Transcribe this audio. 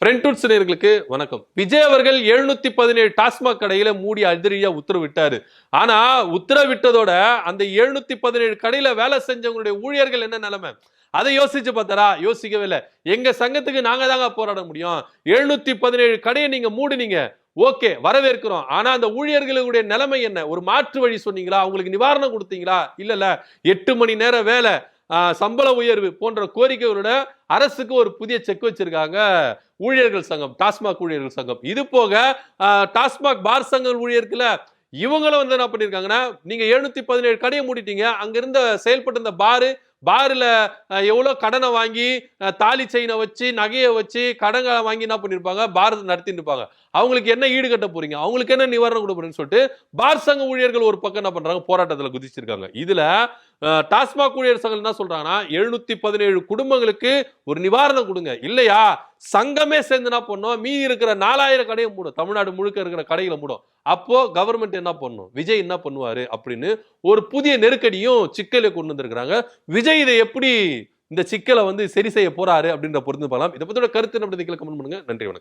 ஃப்ரெண்ட்வுட்ஸ் நேயர்களுக்கு வணக்கம். விஜய் அவர்கள் 717 டாஸ்மாக் கடையில மூடி அதிரடியா உத்தரவிட்டாரு. ஆனா உத்தரவிட்டதோட அந்த 717 கடையில வேலை செஞ்சவங்களுடைய ஊழியர்கள் என்ன நிலைமை? அதை யோசிச்சு பார்த்தாரா? யோசிக்கவே இல்லை. எங்க சங்கத்துக்கு நாங்க தாங்க போராட முடியும். 717 கடையை நீங்க மூடுனீங்க, ஓகே வரவேற்கிறோம். ஆனா அந்த ஊழியர்களுடைய நிலைமை என்ன? ஒரு மாற்று வழி சொன்னீங்களா? அவங்களுக்கு நிவாரணம் கொடுத்தீங்களா? இல்ல 8 மணி நேர வேலை, சம்பள உயர்வு போன்ற கோரிக்கைகளோட அரசுக்கு ஒரு புதிய செக் வச்சிருக்காங்க ஊழியர்கள் சங்கம், டாஸ்மாக் ஊழியர்கள் சங்கம். இது போக டாஸ்மாக் பார் சங்க ஊழியர்கள இவங்களும் வந்து என்ன பண்ணிருக்காங்கன்னா, நீங்க 717 கடையை மூடிட்டீங்க, அங்க இருந்த செயல்பட்டு இருந்த பாருல எவ்வளவு கடனை வாங்கி தாலி செயினை வச்சு நகையை வச்சு கடனை வாங்கி என்ன பண்ணிருப்பாங்க, பார் நடத்திட்டு இருப்பாங்க. அவங்களுக்கு என்ன ஈடு கட்ட போறீங்க, அவங்களுக்கு என்ன நிவாரணம் கொடுக்க போறீங்கன்னு சொல்லிட்டு பார் சங்க ஊழியர்கள் ஒரு பக்கம் என்ன பண்றாங்க, போராட்டத்துல குதிச்சிருக்காங்க. இதுல டாஸ்மாக் ஊழியர் சங்கம் என்ன சொல்றாங்கன்னா, 717 குடும்பங்களுக்கு ஒரு நிவாரணம் கொடுங்க, இல்லையா சங்கமே சேர்ந்து என்ன பண்ணும், மீதி இருக்கிற 4000 கடையை மூடும், தமிழ்நாடு முழுக்க இருக்கிற கடைகளை மூடும். அப்போ கவர்மெண்ட் என்ன பண்ணும், விஜய் என்ன பண்ணுவாரு அப்படின்னு ஒரு புதிய நெருக்கடியும் சிக்கலை கொண்டு வந்திருக்கிறாங்க. விஜய் இதை எப்படி இந்த சிக்கலை வந்து சரி செய்ய போறாரு அப்படின்ற பொறுத்து பார்க்கலாம். இதை பத்தியோட கருத்து நம்ம கமெண்ட் பண்ணுங்க. நன்றி, வணக்கம்.